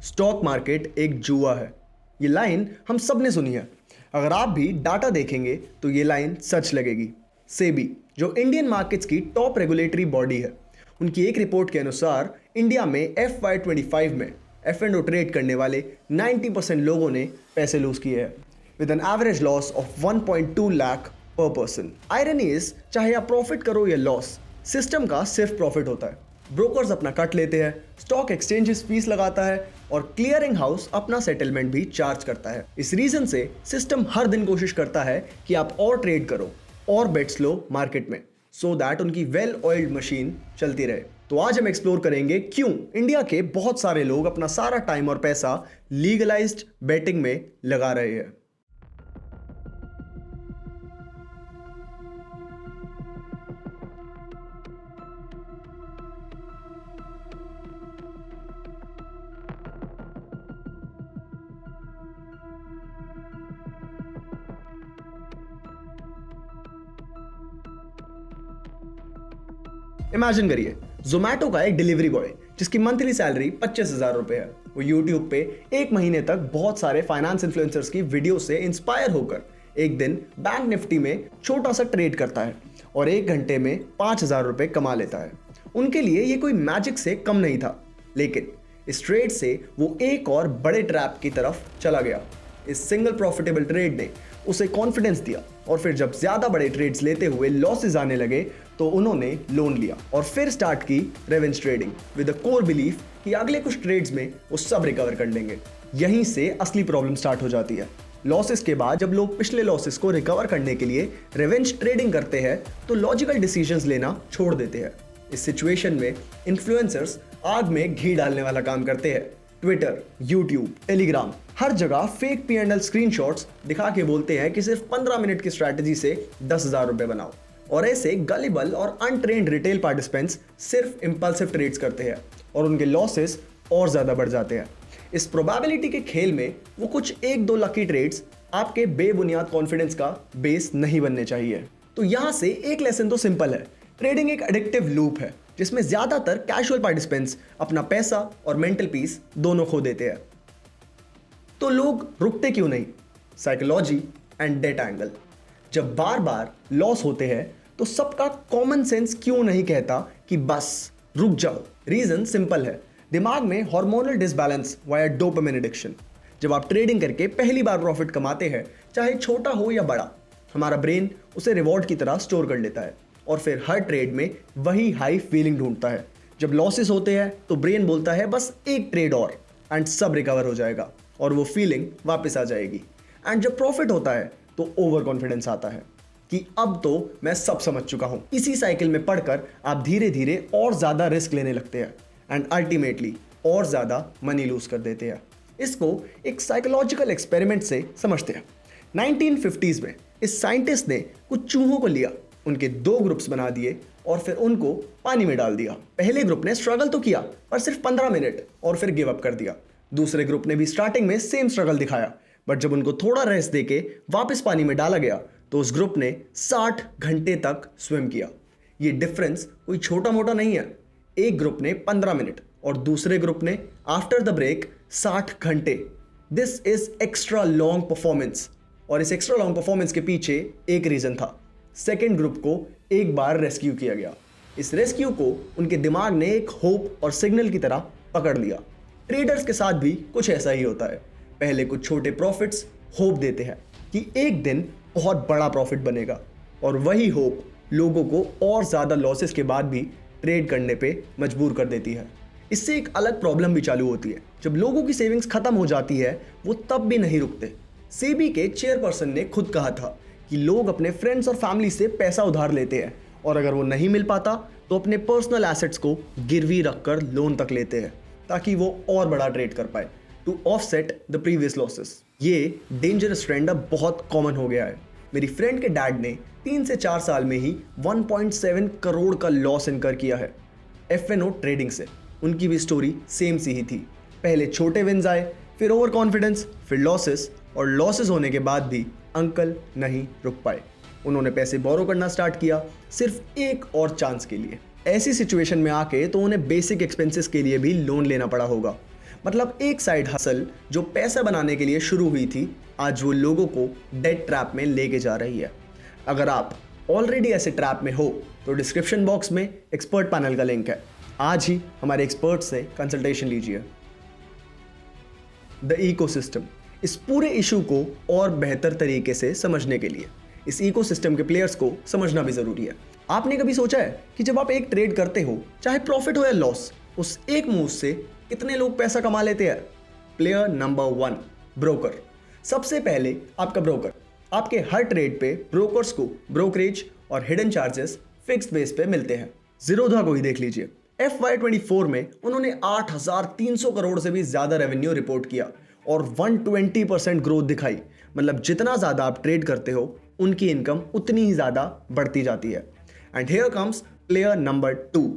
Stock market एक जुआ है। ये लाइन हम सब ने सुनी है। अगर आप भी डाटा देखेंगे तो ये लाइन सच लगेगी। सेबी, जो इंडियन मार्केट्स की टॉप रेगुलेटरी बॉडी है, उनकी एक रिपोर्ट के अनुसार इंडिया में FY25 में F&O ट्रेड करने वाले 90% लोगों ने पैसे लूज किए हैं, with an average loss of 1.2 lakh पर पर्सन। आयरनी इज, चाहे आप प्रॉफिट करो या लॉस, सिस्टम का सिर्फ प्रॉफिट होता है। ब्रोकर्स अपना कट लेते हैं, स्टॉक एक्सचेंजेस फीस लगाता है और क्लियरिंग हाउस अपना सेटलमेंट भी चार्ज करता है। इस रीजन से सिस्टम हर दिन कोशिश करता है कि आप और ट्रेड करो और बेट्स लो मार्केट में, सो दैट उनकी वेल ऑयल्ड मशीन चलती रहे। तो आज हम एक्सप्लोर करेंगे क्यों इंडिया के बहुत सारे लोग अपना सारा टाइम और पैसा लीगलाइज्ड बेटिंग में लगा रहे हैं। इमेजिन करिए, जोमैटो का एक डिलीवरी बॉय जिसकी मंथली सैलरी 25,000 रुपए है, वो यूट्यूब पे एक महीने तक बहुत सारे फाइनेंस इन्फ्लुएंसर्स की वीडियो से इंस्पायर होकर एक दिन बैंक निफ्टी में छोटा सा ट्रेड करता है और 1 घंटे में 5,000 रुपए कमा लेता है। उनके लिए ये कोई मैजिक से कम नहीं था, लेकिन इस ट्रेड से वो एक और बड़े ट्रैप की तरफ चला गया। इस सिंगल प्रॉफिटेबल ट्रेड ने उसे कॉन्फिडेंस दिया और फिर जब ज्यादा बड़े ट्रेड्स लेते हुए लॉसेस आने लगे तो उन्होंने लोन लिया और फिर स्टार्ट की revenge trading with the core belief कि अगले कुछ ट्रेड्स में वो सब रिकवर कर लेंगे। यहीं से असली प्रॉब्लम स्टार्ट हो जाती है। लॉसेस के बाद जब लोग पिछले लॉसेस को रिकवर करने के लिए रेवेंज ट्रेडिंग करते हैं तो लॉजिकल डिसीजंस लेना छोड़ देते हैं। इस सिचुएशन में इन्फ्लुएंसर्स आग में घी डालने वाला काम करते हैं। ट्विटर, यूट्यूब, टेलीग्राम, हर जगह फेक P&L स्क्रीनशॉट्स दिखा के बोलते हैं कि सिर्फ 15 मिनट की स्ट्रैटेजी से 10,000 रुपए बनाओ। और ऐसे गलिबल और अनट्रेन्ड रिटेल पार्टिसिपेंट्स सिर्फ इंपल्सिव ट्रेड्स करते हैं और उनके लॉसेस और ज्यादा बढ़ जाते हैं। इस प्रोबेबिलिटी के खेल में वो कुछ 1-2 लकी ट्रेड्स आपके बेबुनियाद कॉन्फिडेंस का बेस नहीं बनने चाहिए। तो यहां से एक लेसन तो सिंपल है, ट्रेडिंग एक एडिक्टिव लूप है जिसमें ज्यादातर कैजुअल पार्टिसिपेंट्स अपना पैसा और मेंटल पीस दोनों खो देते हैं। तो लोग रुकते क्यों नहीं? Psychology and data angle. जब बार बार लॉस होते हैं तो सबका कॉमन सेंस क्यों नहीं कहता कि बस रुक जाओ? रीजन सिंपल है, दिमाग में hormonal disbalance via dopamine addiction. जब आप ट्रेडिंग करके पहली बार प्रॉफिट कमाते हैं, चाहे छोटा हो या बड़ा, हमारा ब्रेन उसे रिवॉर्ड की तरह स्टोर कर लेता है और फिर हर ट्रेड में वही हाई फीलिंग ढूंढता है। जब लॉसेस होते हैं तो ब्रेन बोलता है बस एक ट्रेड और एंड सब रिकवर हो जाएगा और वो फीलिंग वापस आ जाएगी। एंड जब प्रॉफिट होता है तो ओवर कॉन्फिडेंस आता है कि अब तो मैं सब समझ चुका हूं। इसी साइकिल में पढ़कर आप धीरे धीरे और ज्यादा रिस्क लेने लगते हैं एंड अल्टीमेटली और ज्यादा मनी लूज कर देते हैं। इसको एक साइकोलॉजिकल एक्सपेरिमेंट से समझते हैं। 1950s में इस साइंटिस्ट ने कुछ चूहों को लिया, उनके 2 ग्रुप्स बना दिए और फिर उनको पानी में डाल दिया। पहले ग्रुप ने स्ट्रगल तो किया पर सिर्फ 15 मिनट और फिर गिव अप कर दिया। दूसरे ग्रुप ने भी स्टार्टिंग में सेम स्ट्रगल दिखाया, बट जब उनको थोड़ा रेस्ट देके वापस पानी में डाला गया तो उस ग्रुप ने 60 घंटे तक स्विम किया। ये डिफरेंस कोई छोटा मोटा नहीं है। एक ग्रुप ने 15 मिनट और दूसरे ग्रुप ने आफ्टर द ब्रेक 60 घंटे। This is extra long performance और इस एक्स्ट्रा लॉन्ग परफॉर्मेंस के पीछे एक रीजन था। सेकेंड ग्रुप को एक बार रेस्क्यू किया गया। इस रेस्क्यू को उनके दिमाग ने एक होप और सिग्नल की तरह पकड़ लिया। ट्रेडर्स के साथ भी कुछ ऐसा ही होता है। पहले कुछ छोटे प्रॉफिट्स होप देते हैं कि एक दिन बहुत बड़ा प्रॉफिट बनेगा और वही होप लोगों को और ज़्यादा लॉसेस के बाद भी ट्रेड करने पे मजबूर कर देती है। इससे एक अलग प्रॉब्लम भी चालू होती है। जब लोगों की सेविंग्स खत्म हो जाती है वो तब भी नहीं रुकते। सेबी के चेयरपर्सन ने खुद कहा था कि लोग अपने फ्रेंड्स और फैमिली से पैसा उधार लेते हैं और अगर वो नहीं मिल पाता तो अपने पर्सनल एसेट्स को गिरवी रखकर लोन तक लेते हैं ताकि वो और बड़ा ट्रेड कर पाए to offset the previous losses. ये डेंजरस ट्रेंड अब बहुत कॉमन हो गया है। मेरी फ्रेंड के डैड ने 3 से 4 साल में ही 1.7 करोड़ का लॉस इनकर किया है F&O ट्रेडिंग से। उनकी भी स्टोरी सेम सी ही थी। पहले छोटे विन्स आए, फिर ओवर कॉन्फिडेंस, फिर लॉसेस और लॉसेस होने के बाद भी अंकल नहीं रुक पाए। उन्होंने पैसे बोरो करना स्टार्ट किया सिर्फ एक और चांस के लिए। ऐसी सिचुएशन में आके तो उन्हें बेसिक एक्सपेंसेस के लिए भी लोन लेना पड़ा होगा। मतलब एक साइड हसल जो पैसा बनाने के लिए शुरू हुई थी, आज वो लोगों को डेट ट्रैप में लेके जा रही है। अगर आप ऑलरेडी ऐसे ट्रैप में हो तो डिस्क्रिप्शन बॉक्स में एक्सपर्ट पैनल का लिंक है। आज ही हमारे एक्सपर्ट से कंसल्टेशन लीजिए। द इकोसिस्टम, इस पूरे इशू को और बेहतर तरीके से समझने के लिए इस इकोसिस्टम के प्लेयर्स को समझना भी जरूरी है। आपने कभी सोचा है कि जब आप एक ट्रेड करते हो, चाहे प्रॉफिट हो या लॉस, उस एक मूव से कितने लोग पैसा कमा लेते हैं? Player number 1, broker. सबसे पहले आपका ब्रोकर आपके हर ट्रेड पे ब्रोकर्स को ब्रोकरेज और हिडन चार्जेस फिक्स्ड बेस पे मिलते हैं। जीरोधा को ही देख लीजिए, FY24 में उन्होंने 8,300 करोड़ से भी ज्यादा रेवेन्यू रिपोर्ट किया और 120% ग्रोथ दिखाई। मतलब जितना ज्यादा आप ट्रेड करते हो, उनकी इनकम उतनी ही ज्यादा बढ़ती जाती है। And here comes player number 2,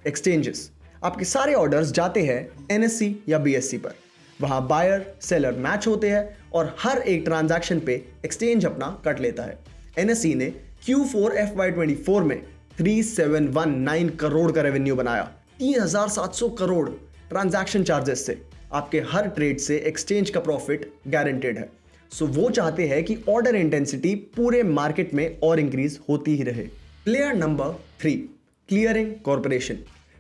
exchanges. आपके सारे ऑर्डर्स जाते हैं NSE या BSE पर। वहां बायर सेलर मैच होते हैं और हर एक ट्रांजैक्शन पे एक्सचेंज अपना कट लेता है। NSE ने Q4 FY24 में 3719 करोड़ का रेवेन्यू बनाया, 3700 करोड़ ट्रांजैक्शन चार्जेस से। आपके हर ट्रेड से एक्सचेंज का प्रॉफिट गारंटेड है। सो वो चाहते हैं कि ऑर्डर इंटेंसिटी पूरे मार्केट में और इंक्रीज होती ही रहे। Player number 3, clearing corporation.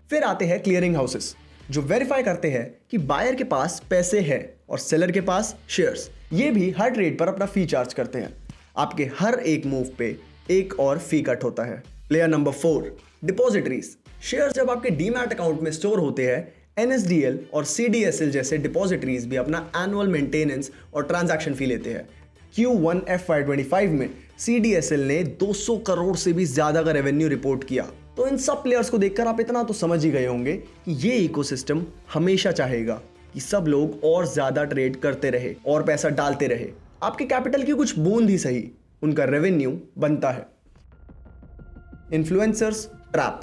फिर आते हैं क्लियरिंग हाउसेस, जो वेरीफाई करते हैं कि बायर के पास पैसे हैं और सेलर के पास शेयर्स। ये भी हर ट्रेड पर अपना फी चार्ज करते हैं। आपके हर एक मूव पे एक और फी कट होता है। Player number 4, depositories. शेयर्स जब आपके डीमैट अकाउंट में स्टोर होते हैं, NSDL और CDSL जैसे डिपॉजिटरीज भी अपना एनुअल मेंटेनेंस और ट्रांजैक्शन फी लेते हैं। Q1 FY25 में CDSL ने 200 करोड़ से भी ज्यादा का रेवेन्यू रिपोर्ट किया। तो इन सब प्लेयर्स को देखकर आप इतना तो समझ ही गए होंगे कि ये इकोसिस्टम हमेशा चाहेगा कि सब लोग और ज्यादा ट्रेड करते रहे और पैसा डालते रहे। आपके कैपिटल की कुछ बूंद ही सही, उनका रेवेन्यू बनता है। Influencers trap.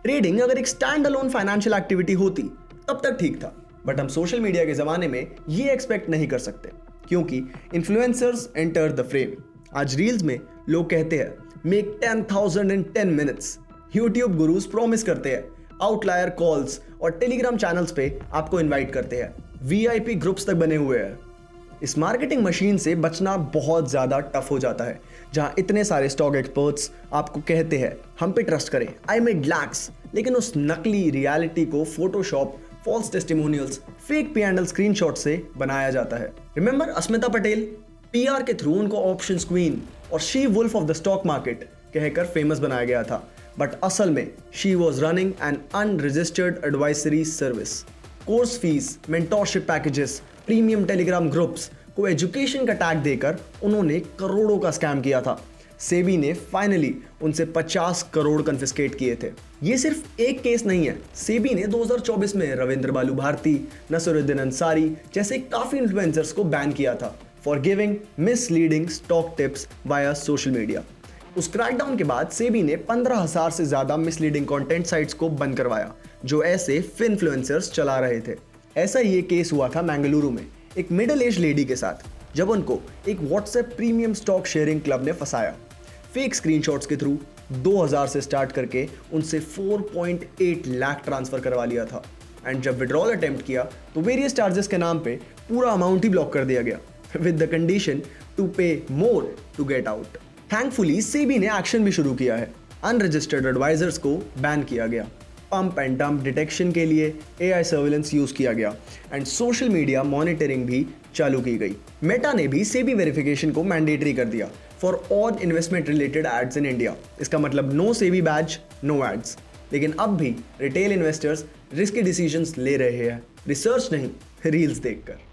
ट्रेडिंग अगर एक स्टैंड अलोन फाइनेंशियल एक्टिविटी होती तब तक ठीक था, बट हम सोशल मीडिया के जमाने में ये एक्सपेक्ट नहीं कर सकते, क्योंकि इन्फ्लुएंसर्स एंटर द फ्रेम। आज रील्स में लोग कहते हैं make 10,000 in 10 minutes। YouTube gurus promise करते हैं, आउटलायर कॉल्स और टेलीग्राम चैनल्स पे आपको इनवाइट करते हैं, VIP ग्रुप्स तक बने हुए हैं। इस मार्केटिंग मशीन से बचना बहुत ज्यादा टफ हो जाता है, जहां इतने सारे स्टॉक एक्सपर्ट्स आपको कहते हैं हम पे ट्रस्ट करें, आई मेड लैक्स, लेकिन उस नकली रियलिटी को Photoshop, false testimonials, fake P&L screenshot से बनाया जाता है। रिमेंबर अस्मिता पटेल? PR के थ्रू उनको ऑप्शंस क्वीन और she wolf of the stock market कहकर फेमस बनाया गया था, बट असल में she was running an unregistered advisory service. Course fees, mentorship packages, premium Telegram groups को एजुकेशन का टैग देकर उन्होंने करोड़ों का स्कैम किया था। सेबी ने फाइनली उनसे 50 करोड़ कन्फिस्केट किए थे। ये सिर्फ एक केस नहीं है। सेबी ने 2024 में रविंद्र बालू भारती, नसरुद्दीन अंसारी जैसे काफी इन्फ्लुएंसर्स को बैन किया था for giving misleading stock tips via social media. उस क्रैकडाउन के बाद सेबी ने 15,000 से ज्यादा मिसलीडिंग कंटेंट साइट्स को बंद करवाया जो ऐसे इन्फ्लुएंसर्स चला रहे थे। ऐसा ही एक केस हुआ था बेंगलुरु में एक मिडिल एज लेडी के साथ, जब उनको एक WhatsApp premium stock sharing club ने फंसाया। फेक स्क्रीनशॉट्स के थ्रू 2000 से स्टार्ट करके उनसे 4.8 लाख ट्रांसफर करवा लिया था। एंड जब विड्रॉल अटेम्प्ट किया तो वेरियस चार्जेस के नाम पे पूरा अमाउंट ही ब्लॉक कर दिया गया with the condition to pay more to get out. Thankfully SEBI ने एक्शन भी शुरू किया है। अनरजिस्टर्ड एडवाइजर्स को बैन किया गया, पंप एंड डंप डिटेक्शन के लिए AI सर्विलेंस यूज किया गया एंड सोशल मीडिया मॉनिटरिंग भी चालू की गई। मेटा ने भी सेबी वेरिफिकेशन को मैंडेटरी कर दिया for all investment related ads in India. इसका मतलब no SEBI badge, no ads. लेकिन अब भी रिटेल इन्वेस्टर्स रिस्की डिसीजंस ले रहे हैं, रिसर्च नहीं, रील्स देखकर।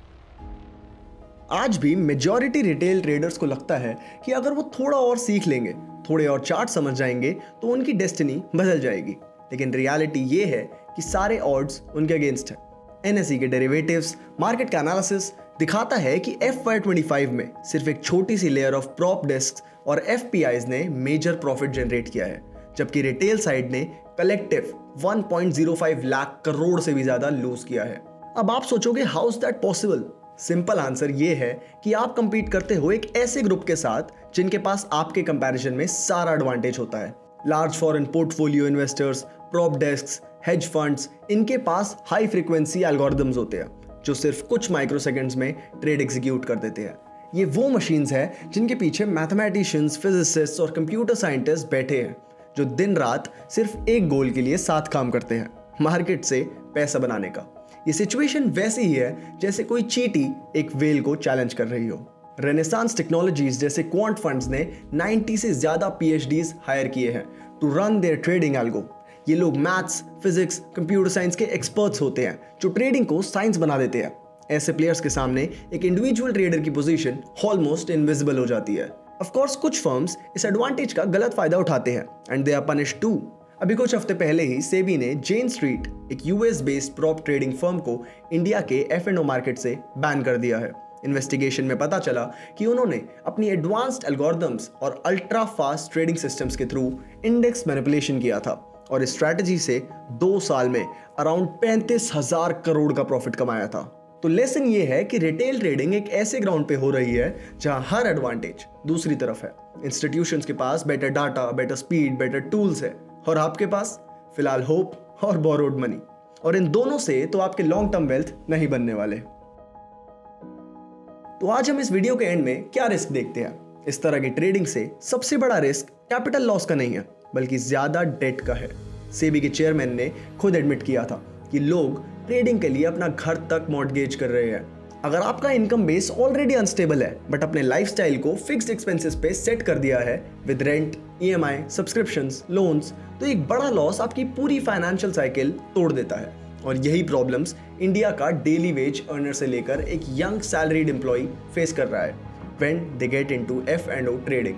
आज भी मेजॉरिटी रिटेल ट्रेडर्स को लगता है कि अगर वो थोड़ा और सीख लेंगे, थोड़े और चार्ट समझ जाएंगे तो उनकी डेस्टिनी बदल जाएगी। लेकिन रियलिटी ये है कि सारे ऑड्स उनके अगेंस्ट है। NSE के डेरिवेटिव्स मार्केट का एनालिसिस दिखाता है कि FY25 में सिर्फ एक छोटी सी लेयर ऑफ प्रॉप डेस्क और FPIs ने मेजर प्रॉफिट जनरेट किया है, जबकि रिटेल साइड ने कलेक्टिव 1.05 लाख करोड़ से भी ज्यादा लूज किया है। अब आप सोचोगे how is that possible? Simple answer ये है कि आप कंपीट करते हो एक ऐसे ग्रुप के साथ जिनके पास आपके कंपैरिजन में सारा एडवांटेज होता है। Large foreign portfolio investors, prop desks, hedge funds, इनके पास हाई फ्रीक्वेंसी एल्गोरिदम्स होते हैं। जो सिर्फ कुछ माइक्रो सेकेंड्स में ट्रेड एग्जीक्यूट कर देते हैं। ये वो मशीन्स हैं जिनके पीछे मैथमेटिशियंस, फिजिसिस्ट्स और कंप्यूटर साइंटिस्ट बैठे हैं, जो दिन रात सिर्फ एक गोल के लिए साथ काम करते हैं, मार्केट से पैसा बनाने का। ये सिचुएशन वैसी ही है जैसे कोई चींटी एक व्हेल को चैलेंज कर रही हो। रेनेसांस टेक्नोलॉजीज जैसे क्वांट फंड्स ने 90 से ज्यादा PhDs हायर किए हैं to run their trading algo. ये लोग मैथ्स, फिजिक्स, कंप्यूटर साइंस के एक्सपर्ट्स होते हैं जो ट्रेडिंग को साइंस बना देते हैं। ऐसे प्लेयर्स के सामने एक इंडिविजुअल ट्रेडर की पोजीशन ऑलमोस्ट इनविजिबल हो जाती है। ऑफ कोर्स कुछ फर्म्स इस एडवांटेज का गलत फायदा उठाते हैं and they are punished too. अभी कुछ हफ्ते पहले ही सेबी ने जेन स्ट्रीट, एक US based prop trading firm को इंडिया के F&O मार्केट से बैन कर दिया है। इन्वेस्टिगेशन में पता चला कि उन्होंने अपनी एडवांस्ड एल्गोरिथम्स और अल्ट्रा फास्ट ट्रेडिंग सिस्टम्स के थ्रू इंडेक्स मैनिपुलेशन किया था और इस स्ट्रैटेजी से 2 साल में अराउंड 35,000 करोड़ का प्रॉफिट कमाया था। तो लेसन ये है कि रिटेल ट्रेडिंग एक ऐसे ग्राउंड पे हो रही है जहां हर एडवांटेज दूसरी तरफ है। इंस्टीट्यूशंस के पास better data, better speed, better tools है और आपके पास फिलहाल होप और बोरोड मनी, और इन दोनों से तो आपके लॉन्ग टर्म वेल्थ नहीं बनने वाले। तो आज हम इस वीडियो के एंड में क्या रिस्क देखते हैं। इस तरह की ट्रेडिंग से सबसे बड़ा रिस्क कैपिटल लॉस का नहीं है, बल्कि ज्यादा डेट का है। सेबी के चेयरमैन ने खुद एडमिट किया था कि लोग ट्रेडिंग के लिए अपना घर तक मॉर्टगेज कर रहे हैं। अगर आपका इनकम बेस ऑलरेडी अनस्टेबल है बट अपने लाइफस्टाइल को फिक्स्ड एक्सपेंसेस पे सेट कर दिया है with rent, EMI, subscriptions, loans, तो एक बड़ा लॉस आपकी पूरी फाइनेंशियल साइकिल तोड़ देता है। और यही प्रॉब्लम्स इंडिया का डेली वेज अर्नर से लेकर एक यंग सैलरीड एम्प्लॉय फेस कर रहा है when they get into F&O trading.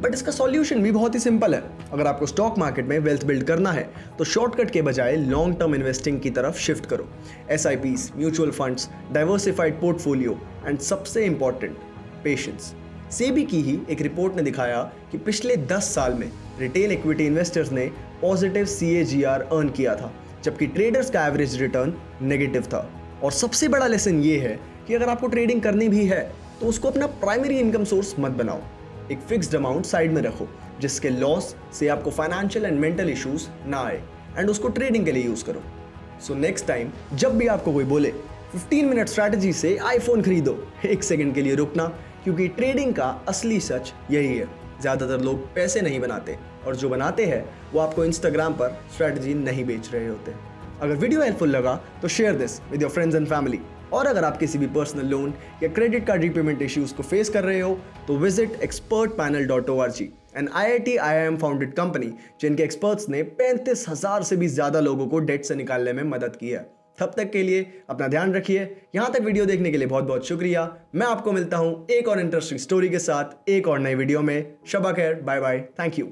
But इसका सॉल्यूशन भी बहुत ही सिंपल है। अगर आपको स्टॉक मार्केट में वेल्थ बिल्ड करना है तो शॉर्टकट के बजाय लॉन्ग टर्म इन्वेस्टिंग की तरफ शिफ्ट करो। SIPs, mutual funds, diversified portfolio and सबसे इंपॉर्टेंट पेशेंस। सेबी की ही एक रिपोर्ट ने दिखाया कि पिछले 10 साल में रिटेल इक्विटी इन्वेस्टर्स ने पॉजिटिव CAGR अर्न किया था, जबकि ट्रेडर्स का एवरेज रिटर्न नेगेटिव था। और सबसे बड़ा लेसन ये है कि अगर आपको ट्रेडिंग करनी भी है तो उसको अपना प्राइमरी इनकम सोर्स मत बनाओ। एक फिक्स्ड अमाउंट साइड में रखो जिसके लॉस से आपको फाइनेंशियल एंड मेंटल इश्यूज ना आए, एंड उसको ट्रेडिंग के लिए यूज करो। सो नेक्स्ट टाइम जब भी आपको कोई बोले 15 मिनट स्ट्रैटेजी से आईफोन खरीदो, 1 सेकंड के लिए रुकना, क्योंकि ट्रेडिंग का असली सच यही है। ज्यादातर लोग पैसे नहीं बनाते, और जो बनाते हैं वो आपको इंस्टाग्राम पर स्ट्रैटेजी नहीं बेच रहे होते। अगर वीडियो हेल्पफुल लगा तो share this with your friends and family. और अगर आप किसी भी पर्सनल लोन या क्रेडिट कार्ड रीपेमेंट इश्यूज को फेस कर रहे हो तो visit expertpanel.org, an IIT IIM founded company जिनके एक्सपर्ट्स ने 35,000 से भी ज्यादा लोगों को डेट से निकालने में मदद की है। तब तक के लिए अपना ध्यान रखिए। यहाँ तक वीडियो देखने के लिए बहुत बहुत शुक्रिया। मैं आपको मिलता हूँ एक और इंटरेस्टिंग स्टोरी के साथ एक और नई वीडियो में। शबा खैर, बाय बाय, थैंक यू।